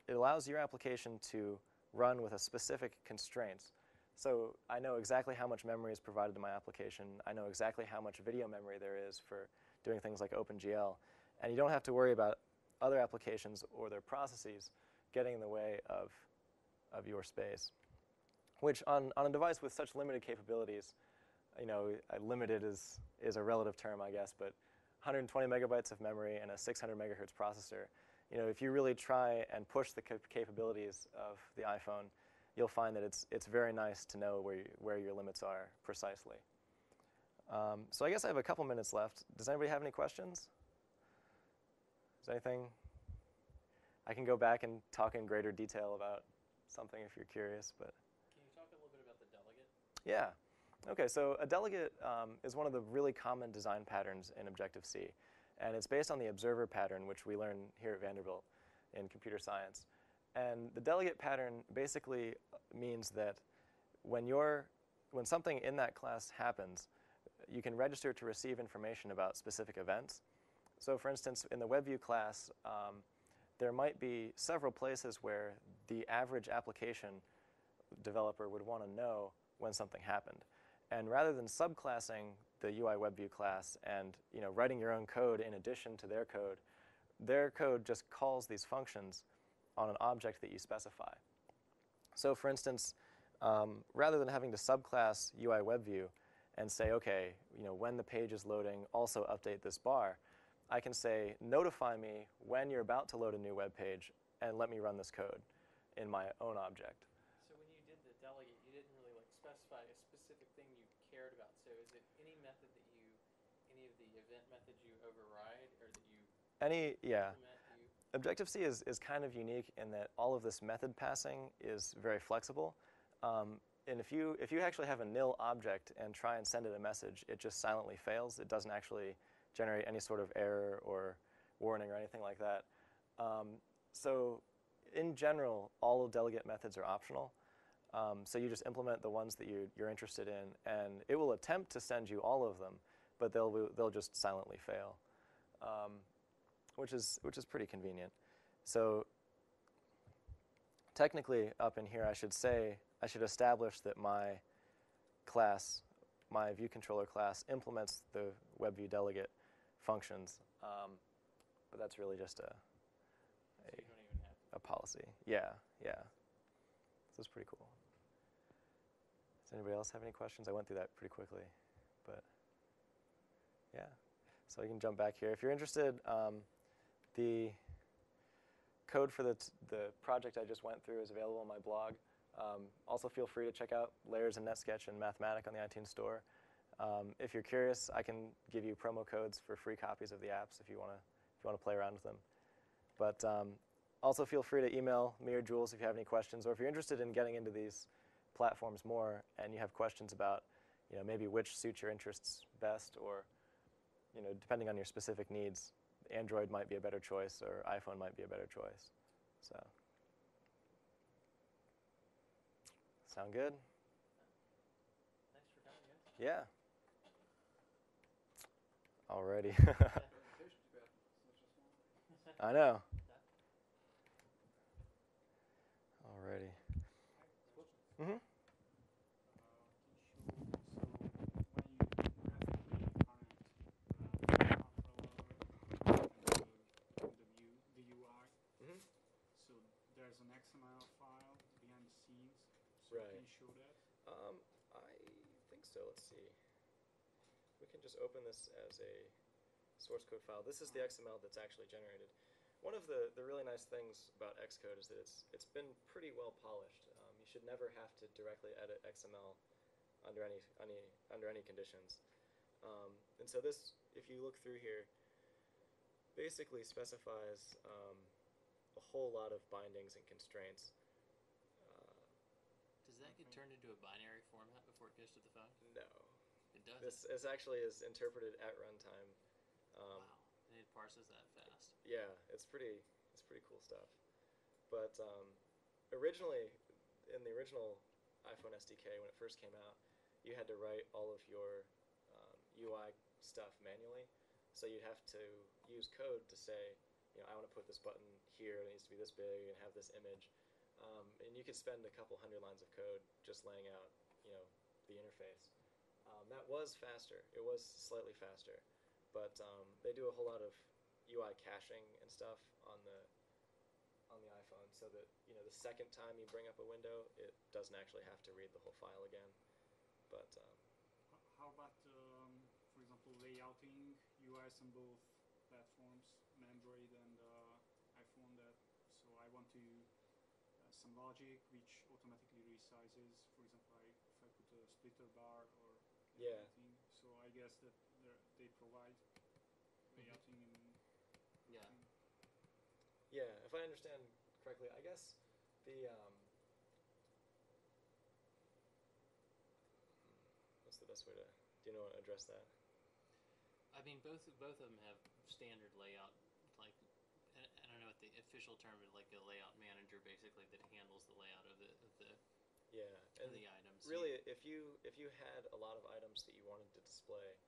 it allows your application to run with a specific constraints. So I know exactly how much memory is provided to my application. I know exactly how much video memory there is for doing things like OpenGL. And you don't have to worry about other applications or their processes getting in the way of your space, which on a device with such limited capabilities, limited is a relative term, I guess, but 120 megabytes of memory and a 600 megahertz processor. If you really try and push the capabilities of the iPhone, you'll find that it's very nice to know where your limits are precisely. So I guess I have a couple minutes left. Does anybody have any questions? Is there anything? I can go back and talk in greater detail about something if you're curious, but. Can you talk a little bit about the delegate? Yeah. Okay, so a delegate is one of the really common design patterns in Objective-C. And it's based on the observer pattern, which we learn here at Vanderbilt in computer science. And the delegate pattern basically means that when something in that class happens, you can register to receive information about specific events. So for instance, in the WebView class, there might be several places where the average application developer would want to know when something happened. And rather than subclassing the UI WebView class and writing your own code in addition to their code just calls these functions on an object that you specify. So for instance, rather than having to subclass UI WebView and say, okay, when the page is loading, also update this bar, I can say, notify me when you're about to load a new web page and let me run this code in my own object. So when you did the delegate, you didn't really specify a specific thing you cared about. So is it any method that any of the event methods you override or that you yeah. implement? Objective-C is kind of unique in that all of this method passing is very flexible. And if you actually have a nil object and try and send it a message, it just silently fails. It doesn't actually generate any sort of error or warning or anything like that. So in general, all of delegate methods are optional. So you just implement the ones that you're interested in, and it will attempt to send you all of them, but they'll just silently fail, which is pretty convenient. So technically, up in here, I should establish that my class, my view controller class, implements the WebView delegate functions, but that's really just a policy. Yeah. So it's pretty cool. Does anybody else have any questions? I went through that pretty quickly, but yeah. So you can jump back here. If you're interested, the code for the project I just went through is available on my blog. Also feel free to check out Layers in NetSketch and Mathematic on the iTunes Store. If you're curious, I can give you promo codes for free copies of the apps if you want to play around with them. But also feel free to email me or Jules if you have any questions, or if you're interested in getting into these platforms more and you have questions about maybe which suits your interests best, or depending on your specific needs, Android might be a better choice or iPhone might be a better choice. So sound good? Thanks for coming, guys. Yeah. Alrighty. I know. Alrighty. Mm-hmm. There's an XML file behind the scenes, so Right. can you show that? I think so. Let's see. We can just open this as a source code file. This is the XML that's actually generated. One of the really nice things about Xcode is that it's been pretty well polished. You should never have to directly edit XML under any conditions. And so this, if you look through here, basically specifies a whole lot of bindings and constraints. Does that get turned into a binary format before it goes to the phone? No. It doesn't. This actually is interpreted at runtime. Wow, and it parses that fast. Yeah, it's pretty cool stuff. But originally, in the original iPhone SDK, when it first came out, you had to write all of your UI stuff manually. So you'd have to use code to say, I want to put this button here, it needs to be this big, and have this image. And you could spend a couple hundred lines of code just laying out, the interface. That was faster. It was slightly faster. But they do a whole lot of UI caching and stuff on the iPhone, so that the second time you bring up a window, it doesn't actually have to read the whole file again. But how about, for example, layouting UIs on both platforms, on Android and iPhone? So I want to some logic which automatically resizes. For example, if I put a splitter bar or anything. So I guess that they provide layouting and yeah. Yeah, if I understand correctly, I guess the what's the best way to address that? I mean, both of them have standard layout, like I don't know what the official term is, like a layout manager, basically, that handles the layout of the and the items. Really, if you had a lot of items that you wanted to display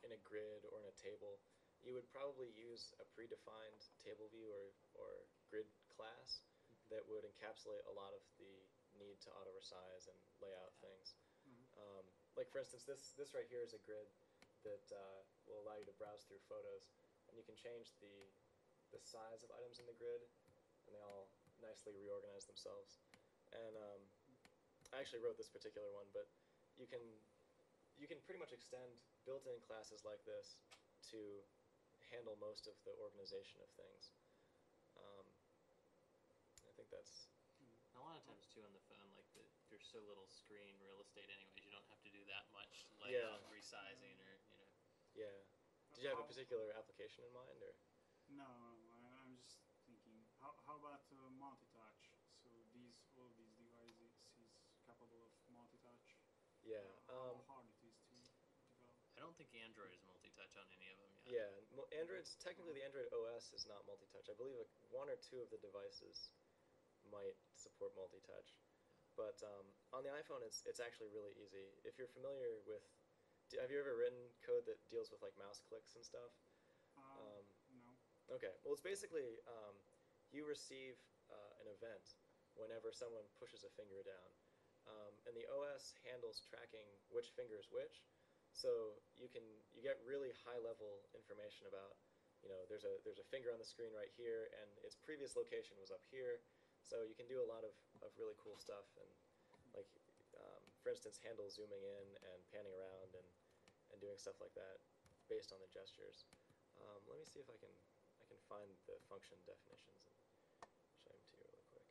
in a grid or in a table, you would probably use a predefined table view or grid class that would encapsulate a lot of the need to auto resize and lay out things. Like for instance, this right here is a grid that will allow you to browse through photos, and you can change the size of items in the grid, and they all nicely reorganize themselves. And I actually wrote this particular one, but you can pretty much extend built-in classes like this to handle most of the organization of things. I think that's a lot of times too on the phone, like there's so little screen real estate anyways, you don't have to do that much layout resizing or Yeah. Did you have a particular application in mind, or? No, I'm just thinking. How about multi-touch? So all of these devices is capable of multi-touch. Yeah. How hard it is to develop? I don't think Android is multi-touch on any of them yet. Yeah, Android's technically the Android OS is not multi-touch. I believe one or two of the devices might support multi-touch, but on the iPhone it's actually really easy. If you're familiar with, have you ever written code that deals with like mouse clicks and stuff? No. Okay, well it's basically you receive an event whenever someone pushes a finger down, and the OS handles tracking which finger is which. So you get really high level information about, there's a finger on the screen right here, and its previous location was up here. So you can do a lot of really cool stuff, and like for instance, handle zooming in and panning around and doing stuff like that based on the gestures. Let me see if I can find the function definitions and show them to you really quick.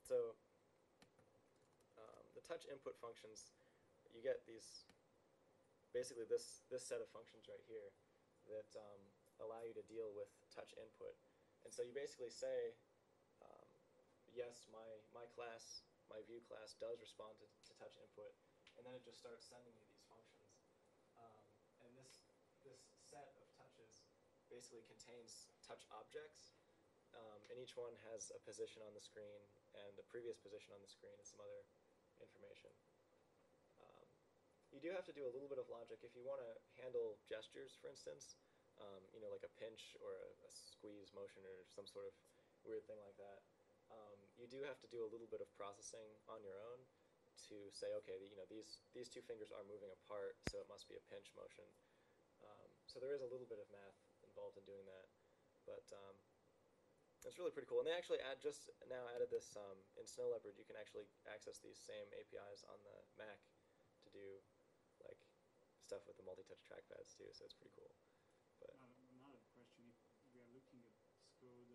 So the touch input functions, you get these, basically this set of functions right here that allow you to deal with touch input. And so you basically say, yes, my class, my view class does respond to touch input, and then it just starts sending you these functions. And this set of touches basically contains touch objects, and each one has a position on the screen and a previous position on the screen and some other information. You do have to do a little bit of logic if you want to handle gestures, for instance, like a pinch or a squeeze motion or some sort of weird thing like that. You do have to do a little bit of processing on your own to say, okay, these two fingers are moving apart, so it must be a pinch motion. So there is a little bit of math involved in doing that, but it's really pretty cool. And they actually just now added this in Snow Leopard. You can actually access these same APIs on the Mac to do like stuff with the multi-touch trackpads too. So it's pretty cool. But another question: if we are looking at Xcode,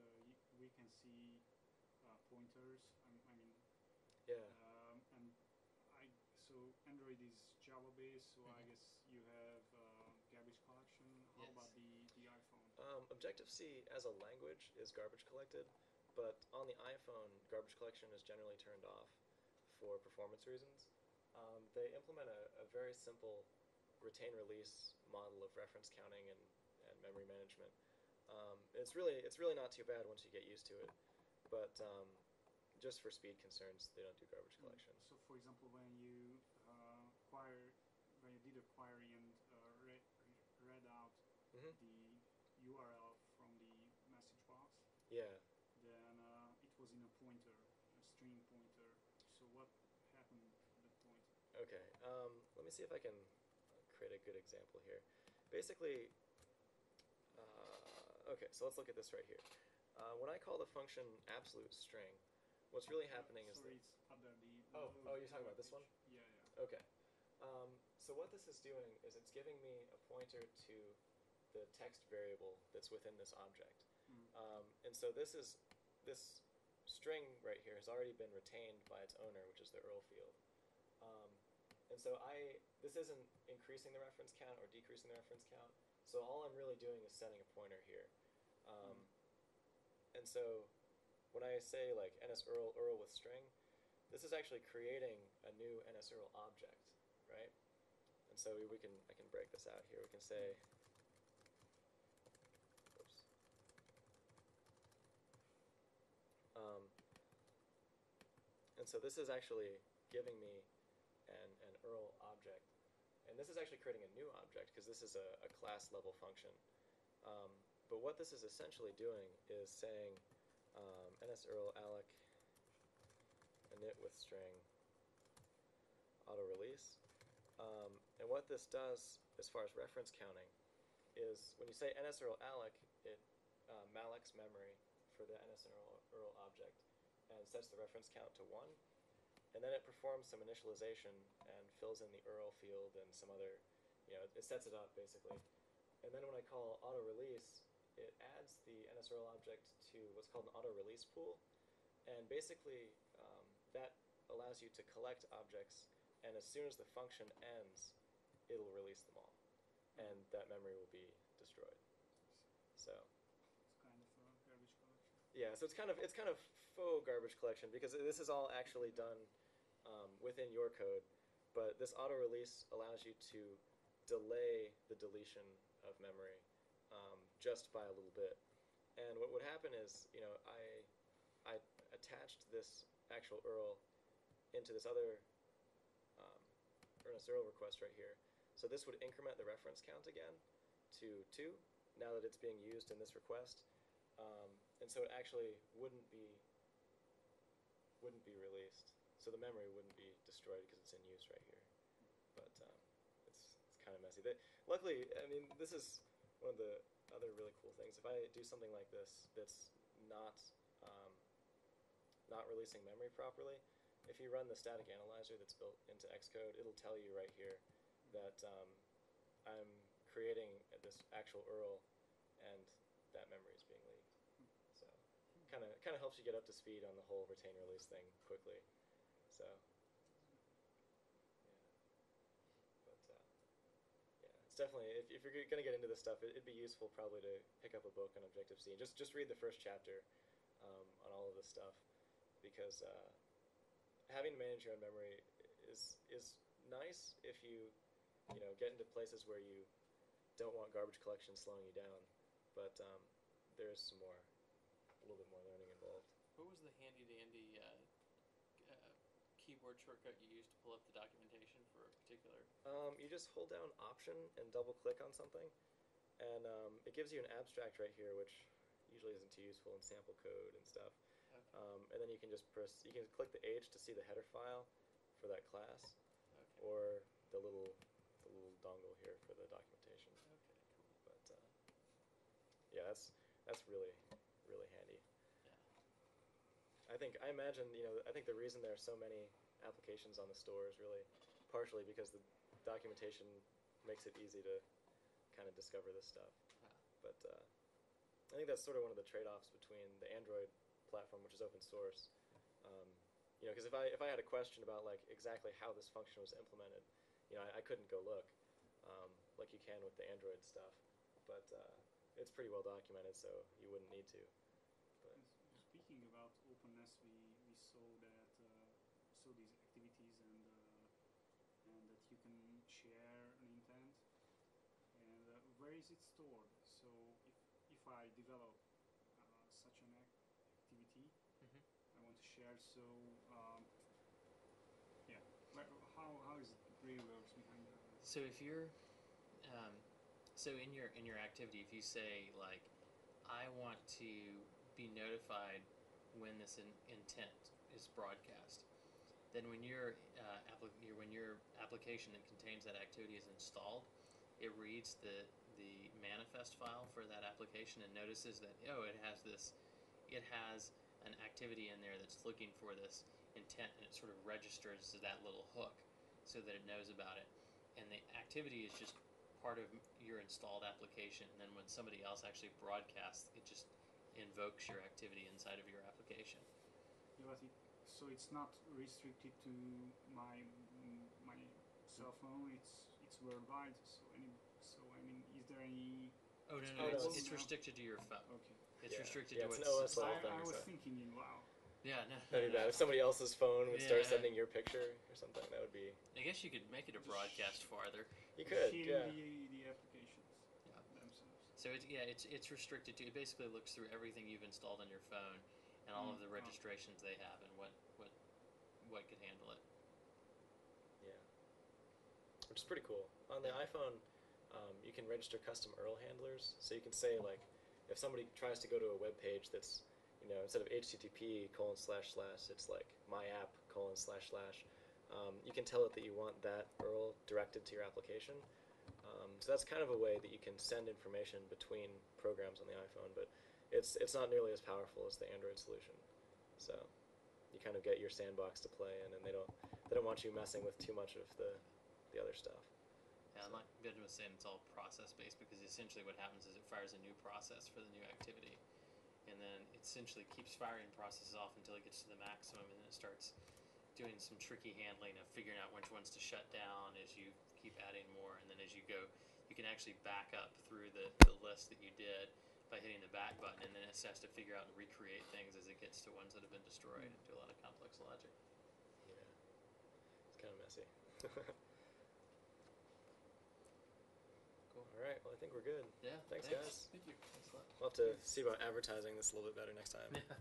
we can see pointers. I mean, Yeah. And so Android is Java based, so I guess you have garbage collection. How Yes. about the iPhone? Objective-C as a language is garbage collected, but on the iPhone, garbage collection is generally turned off for performance reasons. They implement a very simple retain-release model of reference counting and memory management. It's really not too bad once you get used to it, but just for speed concerns, they don't do garbage collection. So, for example, when you did a query and read out Mm-hmm. the URL from the message box, Yeah. then it was in a pointer, a string pointer. So what happened at that point? Okay. Let me see if I can create a good example here. Basically, okay, so let's look at this right here. When I call the function absolute string, what's really happening is sorry, that... it's under the Oh, you're talking about this one? Yeah, yeah. Okay. So what this is doing is it's giving me a pointer to the text variable that's within this object. And so this string right here has already been retained by its owner, which is the Earl field. And so this isn't increasing the reference count or decreasing the reference count. So all I'm really doing is setting a pointer here. And so when I say like NSEarl with string, this is actually creating a new NSEarl object, right? And so I can break this out here. We can say, oops. And so this is actually giving me an Earl object. And this is actually creating a new object because this is a class level function. But what this is essentially doing is saying NSEarl alloc init with string auto release. And what this does as far as reference counting is when you say NSEarl alloc, it mallocs memory for the NSEarl object and sets the reference count to 1. And then it performs some initialization and fills in the Earl field and some other, it sets it up basically. And then when I call auto release, it adds the NSEarl object to what's called an auto release pool. And basically, that allows you to collect objects, and as soon as the function ends, it'll release them all. And that memory will be destroyed. So It's kind of a garbage collection. yeah, so it's kind of faux garbage collection because this is all actually done within your code, but this auto release allows you to delay the deletion of memory just by a little bit. And what would happen is, I attached this actual Earl into this other NSEarl request right here. So this would increment the reference count again to 2 now that it's being used in this request. And so it actually wouldn't be released. So the memory wouldn't be destroyed because it's in use right here. But it's kind of messy. Luckily, I mean, this is one of the other really cool things. If I do something like this that's not releasing memory properly, if you run the static analyzer that's built into Xcode, it'll tell you right here that I'm creating this actual Earl and that memory is being leaked. So kind of helps you get up to speed on the whole retain release thing quickly. So yeah, but yeah, it's definitely if you're gonna get into this stuff, it'd be useful probably to pick up a book on Objective-C and just read the first chapter on all of this stuff, because having to manage your own memory is nice if you get into places where you don't want garbage collection slowing you down, but there's a little bit more learning involved. What was the handy-dandy keyboard shortcut you used to pull up the documentation for a particular? You just hold down Option and double-click on something, and it gives you an abstract right here, which usually isn't too useful in sample code and stuff. Okay. And then you can just you can click the H to see the header file for that class, Okay. or the little dongle here for the documentation. Okay, cool. But yeah, that's really handy. Yeah. I imagine I think the reason there are so many applications on the store is really partially because the documentation makes it easy to kind of discover this stuff. Yeah. But I think that's sort of one of the trade-offs between the Android platform, which is open source, because if I had a question about like exactly how this function was implemented, I couldn't go look, like you can with the Android stuff, but it's pretty well documented, so you wouldn't need to. But Speaking about openness, we saw that saw these activities and that you can share an intent. And where is it stored? So if I develop such an activity, I want to share. So yeah, how is it really works behind that? So if you're so in your activity, if you say like, I want to be notified when this intent is broadcast, then when your application that contains that activity is installed, it reads the manifest file for that application and notices that it has an activity in there that's looking for this intent, and it sort of registers that little hook so that it knows about it. And the activity is just part of your installed application, and then when somebody else actually broadcasts, it just invokes your activity inside of your application. Yeah, but so it's not restricted to my cell phone. It's worldwide. So I mean, is there any? Oh no, it's restricted to your phone. Okay. It's restricted to it's what's. an OS level thing. I was So. thinking, wow. Yeah, no. That'd be bad. If somebody else's phone would start sending your picture or something, that would be. I guess you could make it a broadcast farther. You could, yeah. The applications themselves. So it's restricted to. It basically looks through everything you've installed on your phone and all of the registrations they have and what could handle it. Yeah, which is pretty cool. On the iPhone, you can register custom Earl handlers. So you can say like, if somebody tries to go to a web page that's instead of HTTP:// it's like myapp://. You can tell it that you want that URL directed to your application. So that's kind of a way that you can send information between programs on the iPhone, but it's not nearly as powerful as the Android solution. So you kind of get your sandbox to play in, and they don't want you messing with too much of the other stuff. Yeah, like Ben was saying, it's all process-based because essentially what happens is it fires a new process for the new activity. And then it essentially keeps firing processes off until it gets to the maximum, and then it starts doing some tricky handling of figuring out which ones to shut down as you keep adding more. And then as you go, you can actually back up through the list that you did by hitting the back button, and then it has to figure out and recreate things as it gets to ones that have been destroyed and do a lot of complex logic. Yeah, it's kind of messy. Cool. All right, well, I think we're good. Yeah. Thanks, guys. Thank you. Thanks a lot. We'll have to see about advertising this a little bit better next time. Yeah.